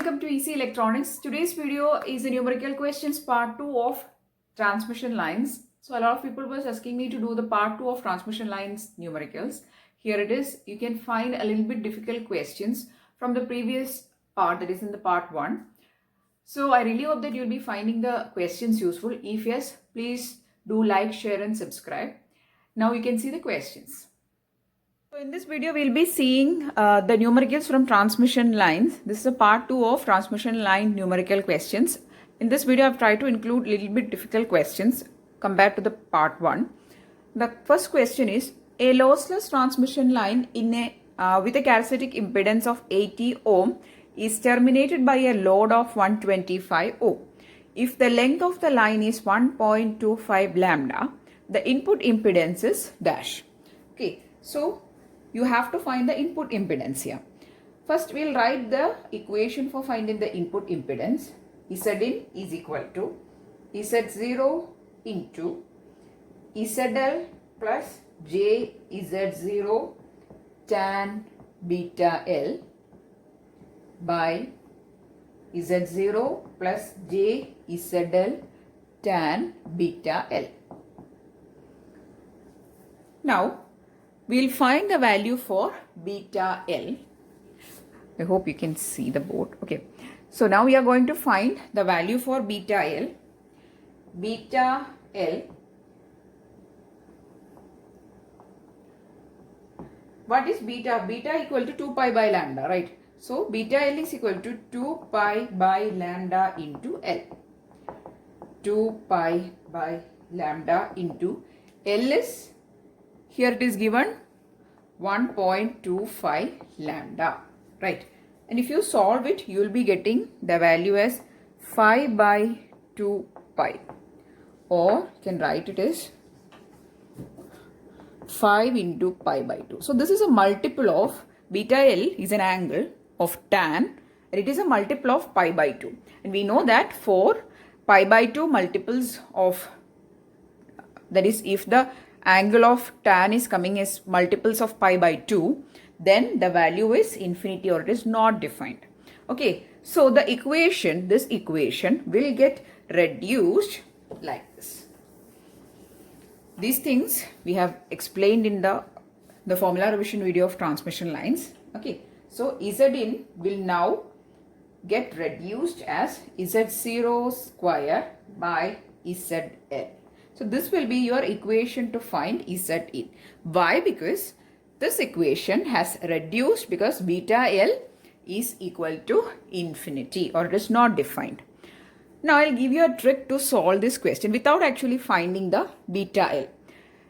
welcome to EC Electronics. Today's video is a numerical questions part 2 of transmission lines. So a lot of people was asking me to do the part 2 of transmission lines numericals. Here it is. You can find a little bit difficult questions from the previous part, that is in the part 1. So I really hope that you'll be finding the questions useful. If yes, please do like, share and subscribe. Now you can see the questions. So in this video, we'll be seeing the numericals from transmission lines. This is a part 2 of transmission line numerical questions. In this video, I've tried to include little bit difficult questions compared to the part 1. The first question is, a lossless transmission line in a with a characteristic impedance of 80 ohm is terminated by a load of 125 ohm. If the length of the line is 1.25 lambda, the input impedance is dash. Okay, so you have to find the input impedance here. First, we'll write the equation for finding the input impedance. Zin is equal to Z0 into ZL plus JZ0 tan beta L by Z0 plus JZL tan beta L. Now, we'll find the value for beta L. I hope you can see the board. Okay. So now we are going to find the value for beta L. Beta L. What is beta? Beta equal to 2 pi by lambda, right? So beta L is equal to 2 pi by lambda into L. 2 pi by lambda into L is, here it is given 1.25 lambda, right? And if you solve it, you will be getting the value as 5 by 2 pi, or you can write it as 5 into pi by 2. So this is a multiple of beta L is an angle of tan, and it is a multiple of pi by 2. And we know that for pi by 2 multiples of, that is if the angle of tan is coming as multiples of pi by 2, then the value is infinity or it is not defined. Okay, so the equation, this equation will get reduced like this. These things we have explained in the formula revision video of transmission lines. Okay, so Zin will now get reduced as Z0 square by ZL. So this will be your equation to find Zin. Why? Because this equation has reduced because beta L is equal to infinity or it is not defined. Now I'll give you a trick to solve this question without actually finding the beta L.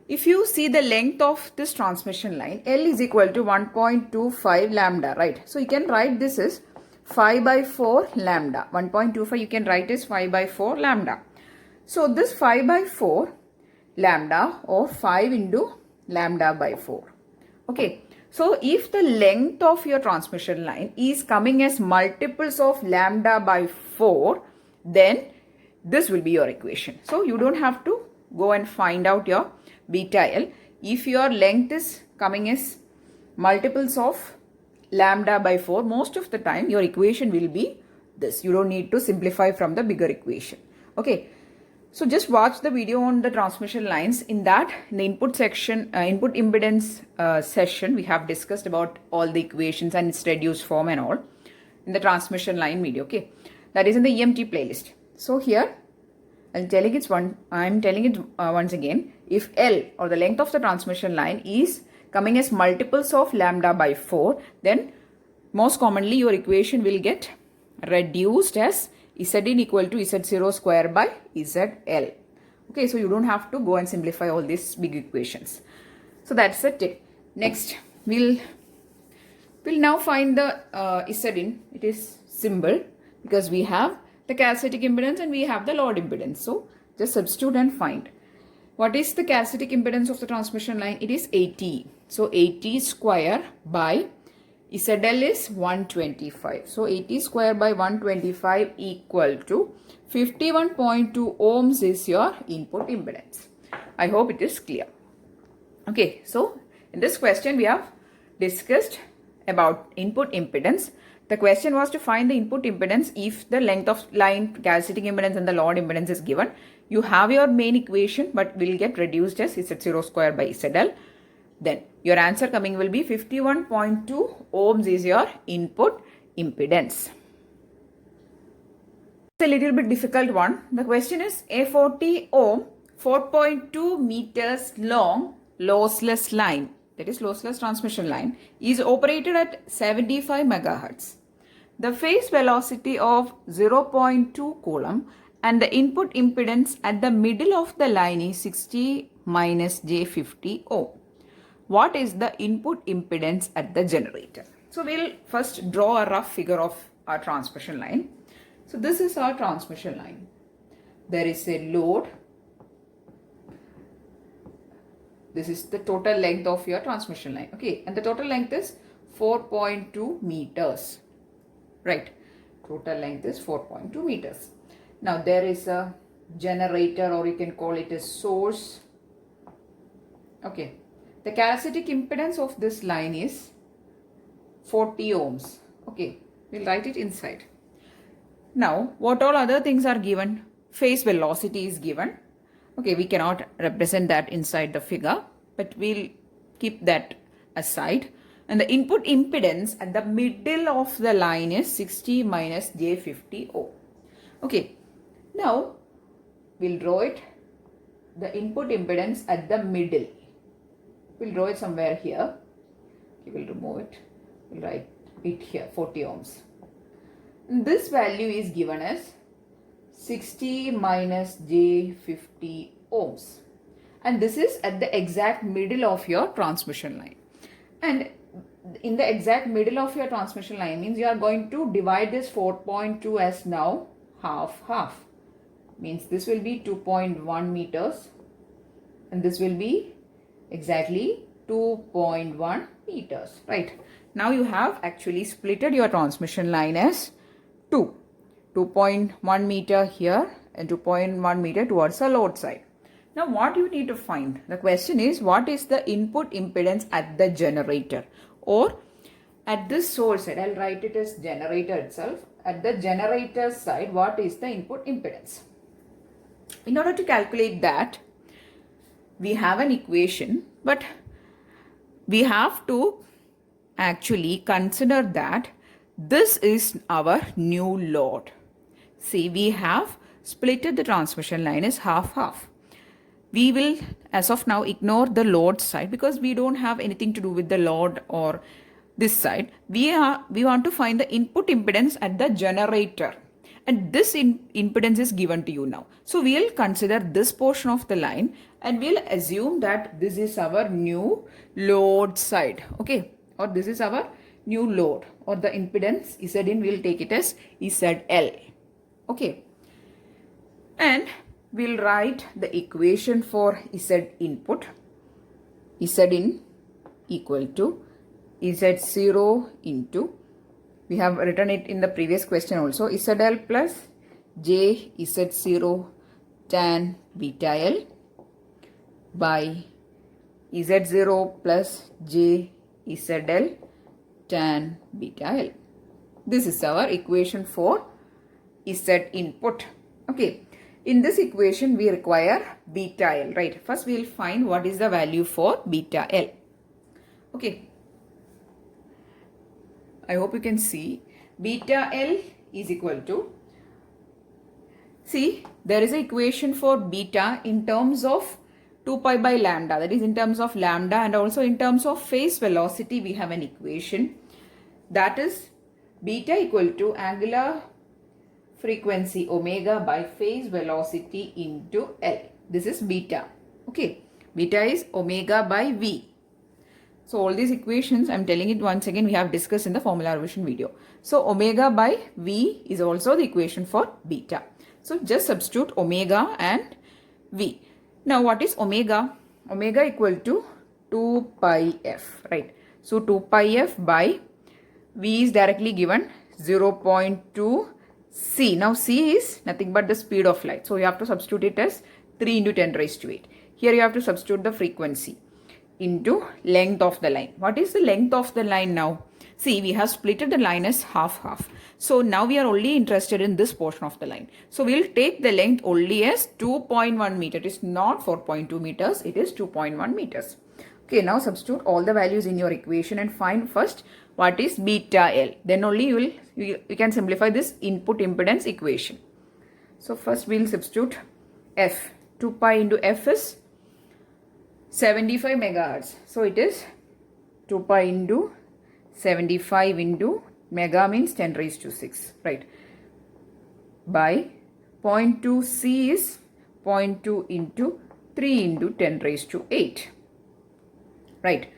If you see the length of this transmission line, L is equal to 1.25 lambda, right? So you can write this as 5 by 4 lambda. 1.25 you can write as 5 by 4 lambda. So this 5 by 4 lambda or 5 into lambda by 4. Okay. So if the length of your transmission line is coming as multiples of lambda by 4, then this will be your equation. So you don't have to go and find out your beta L. If your length is coming as multiples of lambda by 4, most of the time your equation will be this. You don't need to simplify from the bigger equation. Okay. So just watch the video on the transmission lines. In that, in the input section, input impedance session, we have discussed about all the equations and its reduced form and all in the transmission line video. Okay, that is in the EMT playlist. So here, I'm telling it once again. If L or the length of the transmission line is coming as multiples of lambda by 4, then most commonly your equation will get reduced as Zin equal to Z0 square by ZL. Okay, so you don't have to go and simplify all these big equations. So that's the tip. Next, we'll now find the Zin. It is simple because we have the characteristic impedance and we have the load impedance. So just substitute and find. What is the characteristic impedance of the transmission line? It is 80. So 80 square by ZL is 125. So 80 square by 125 equal to 51.2 ohms is your input impedance. I hope it is clear. Okay, so in this question we have discussed about input impedance. The question was to find the input impedance if the length of line, characteristic impedance and the load impedance is given. You have your main equation but will get reduced as Z0 square by ZL. Then your answer coming will be 51.2 ohms is your input impedance. It's a little bit difficult one. The question is a 40 ohm 4.2 meters long lossless line, that is lossless transmission line, is operated at 75 megahertz. The phase velocity of 0.2 coulomb and the input impedance at the middle of the line is 60 minus J50 ohm. What is the input impedance at the generator? So we'll first draw a rough figure of our transmission line. So this is our transmission line. There is a load. This is the total length of your transmission line. Okay, and the total length is 4.2 meters. Right, total length is 4.2 meters. Now there is a generator, or you can call it a source. Okay, the characteristic impedance of this line is 40 ohms. Okay, we'll write it inside. Now, what all other things are given? Phase velocity is given. Okay, we cannot represent that inside the figure, but we'll keep that aside. And the input impedance at the middle of the line is 60 minus J50 ohm. Okay, now we'll draw it. The input impedance at the middle. We'll draw it somewhere here. Okay, we'll remove it. We'll write it here, 40 ohms. And this value is given as 60 minus J50 ohms. And this is at the exact middle of your transmission line. And in the exact middle of your transmission line means you are going to divide this 4.2 as now half. Means this will be 2.1 meters. And this will be exactly 2.1 meters. Right. Now you have actually splitted your transmission line as 2.1 meter here and 2.1 meter towards the load side. Now what you need to find? The question is, what is the input impedance at the generator or at this source side? I'll write it as generator itself. At the generator side, what is the input impedance? In order to calculate that, we have an equation, but we have to actually consider that this is our new load. See, we have splitted the transmission line as half. We will, as of now, ignore the load side because we don't have anything to do with the load or this side. We want to find the input impedance at the generator. And this impedance is given to you now. So we'll consider this portion of the line and we'll assume that this is our new load side. Okay. Or this is our new load, or the impedance Zin, we'll take it as ZL. Okay. And we'll write the equation for Z input. Zin equal to Z0 into, we have written it in the previous question also, ZL plus J Z0 tan beta L by Z0 plus J ZL tan beta L. This is our equation for Z input. Okay. In this equation, we require beta L, right? First, we will find what is the value for beta L. Okay. I hope you can see. Beta L is equal to, see, there is an equation for beta in terms of 2 pi by lambda, that is in terms of lambda, and also in terms of phase velocity we have an equation, that is beta equal to angular frequency omega by phase velocity into L. This is beta. Okay, beta is omega by V. So all these equations, I am telling it once again, we have discussed in the formula revision video. So omega by V is also the equation for beta. So just substitute omega and V. Now what is omega? Omega equal to 2 pi f, right? So 2 pi f by V is directly given 0.2 c. Now c is nothing but the speed of light. So you have to substitute it as 3 into 10 raised to 8. Here you have to substitute the frequency into length of the line. What is the length of the line now? see, we have splitted the line as half. So now we are only interested in this portion of the line. So we'll take the length only as 2.1 meter. It is not 4.2 meters. It is 2.1 meters. Okay, now substitute all the values in your equation and find first what is beta L. Then only you can simplify this input impedance equation. So first we'll substitute F. 2 pi into F is 75 megahertz. So it is 2 pi into 75 into mega means 10 raised to 6, right? By 0.2 C is 0.2 into 3 into 10 raised to 8, right?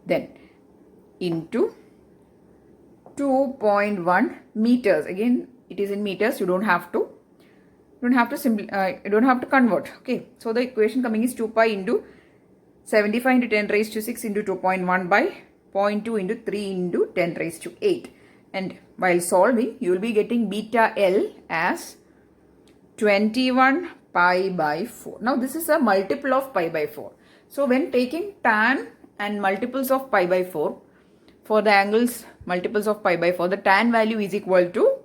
Then into 2.1 meters. Again, it is in meters. You don't have to convert. Okay, so the equation coming is 2 pi into 75 into 10 raised to 6 into 2.1 by 0.2 into 3 into 10 raised to 8. And while solving, you will be getting beta L as 21 pi by 4. Now this is a multiple of pi by 4. So when taking tan and multiples of pi by 4, for the angles multiples of pi by 4, the tan value is equal to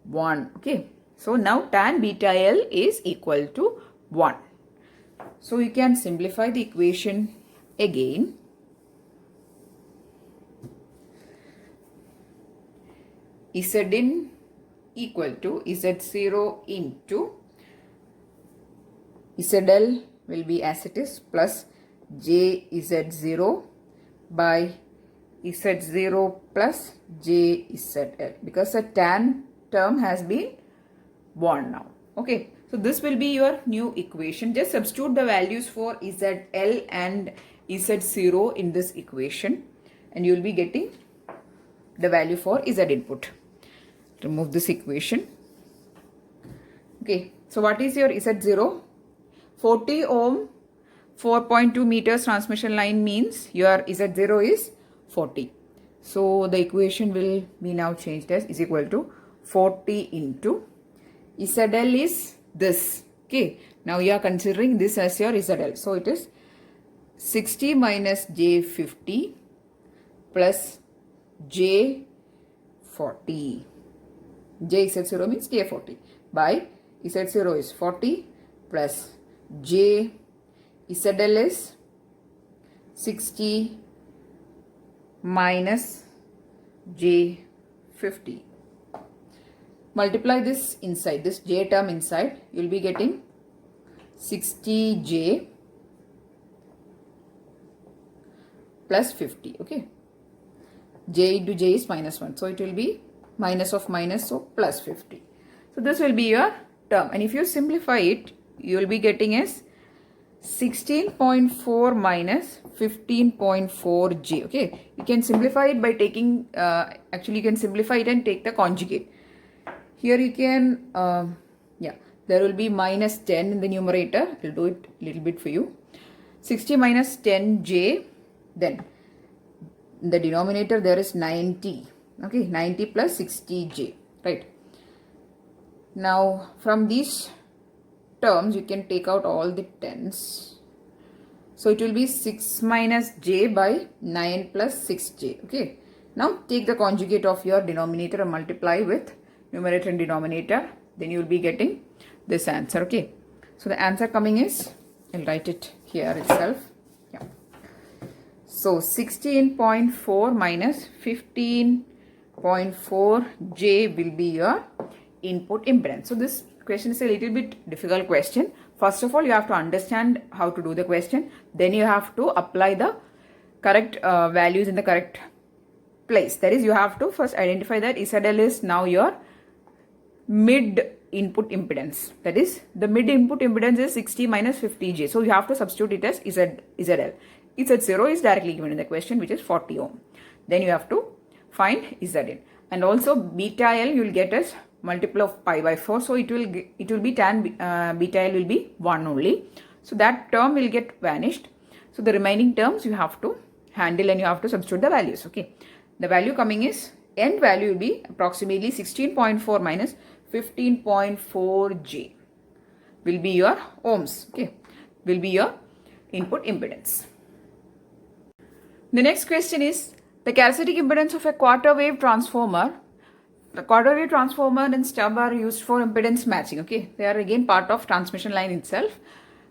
1. Okay. So now tan beta L is equal to 1. So you can simplify the equation again. Zin equal to Z0 into ZL will be as it is plus JZ0 by Z0 plus JZL, because the tan term has been 1 now. Okay, so this will be your new equation. Just substitute the values for ZL and Z0 in this equation and you will be getting the value for Z input. Remove this equation. Okay, so what is your Z0? 40 ohm 4.2 meters transmission line means your Z0 is 40. So the equation will be now changed as is equal to 40 into ZL is this. Okay, now you are considering this as your ZL. So it is 60 minus J50 plus J40. JZ0 means J40 by Z0 is 40 plus JZL is 60 minus J50. Multiply this inside, this J term inside, you will be getting 60J plus 50. Okay, J into J is minus 1. So it will be minus of minus, so plus 50. So this will be your term. And if you simplify it, you will be getting as 16.4 minus 15.4J. Okay, you can simplify it by taking, actually you can simplify it and take the conjugate. Here you can, there will be minus 10 in the numerator. I'll do it a little bit for you. 60 minus 10J, then in the denominator there is 90. Okay, 90 plus 60J, right? Now from these terms you can take out all the 10s. So it will be 6 minus J by 9 plus 6J. Okay, now take the conjugate of your denominator and multiply with numerator and denominator. Then you will be getting this answer. Okay, so the answer coming is, I'll write it here itself. Yeah. So 16.4 minus 15.4J will be your input impedance. So this question is a little bit difficult question. First of all, you have to understand how to do the question. Then you have to apply the correct values in the correct place. That is, you have to first identify that ZL is now your mid input impedance. That is, the mid input impedance is 60 minus 50J. So you have to substitute it as ZL. Z0 is directly given in the question, which is 40 ohm. Then you have to find Zin. And also beta L you will get as multiple of pi by 4. So it will be tan beta L will be 1 only. So that term will get vanished. So the remaining terms you have to handle and you have to substitute the values. Okay, the value coming is, end value will be approximately 16.4 minus 15.4J will be your ohms. Okay, will be your input impedance. The next question is, The characteristic impedance of a quarter wave transformer. The quarter wave transformer and stub are used for impedance matching. Okay, they are again part of transmission line itself.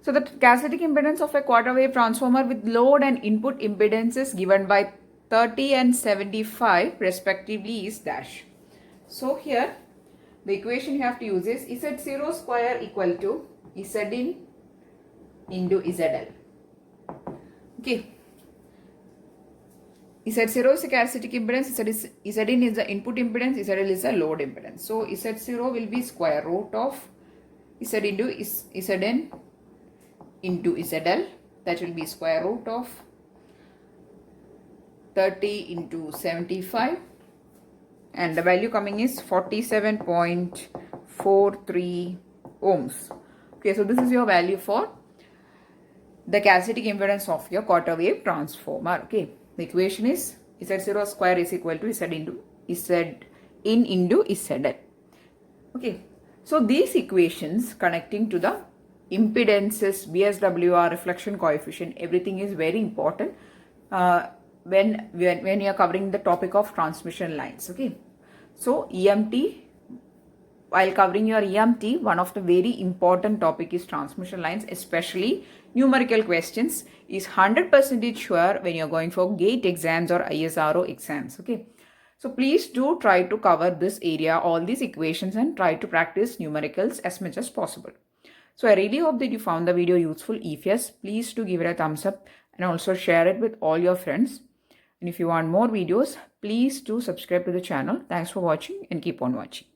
So the characteristic impedance of a quarter wave transformer with load and input impedances given by 30 and 75 respectively is dash. So here the equation you have to use is Z0 square equal to Zin into ZL. Okay. Z0 is a characteristic impedance, Zin is the input impedance, ZL is a load impedance. So Z0 will be square root of Z into Zin into ZL. That will be square root of 30 into 75. And the value coming is 47.43 ohms. Okay, so this is your value for the characteristic impedance of your quarter wave transformer. Okay, the equation is Z0 square is equal to Z into Zin into ZL. Okay, so these equations connecting to the impedances, VSWR, reflection coefficient, everything is very important when you are covering the topic of transmission lines. Okay, so EMT, while covering your EMT, one of the very important topic is transmission lines, especially numerical questions is 100% sure when you're going for GATE exams or ISRO exams. Okay, so please do try to cover this area, all these equations, and try to practice numericals as much as possible. So I really hope that you found the video useful. If yes, please do give it a thumbs up and also share it with all your friends. And if you want more videos, please do subscribe to the channel. Thanks for watching and keep on watching.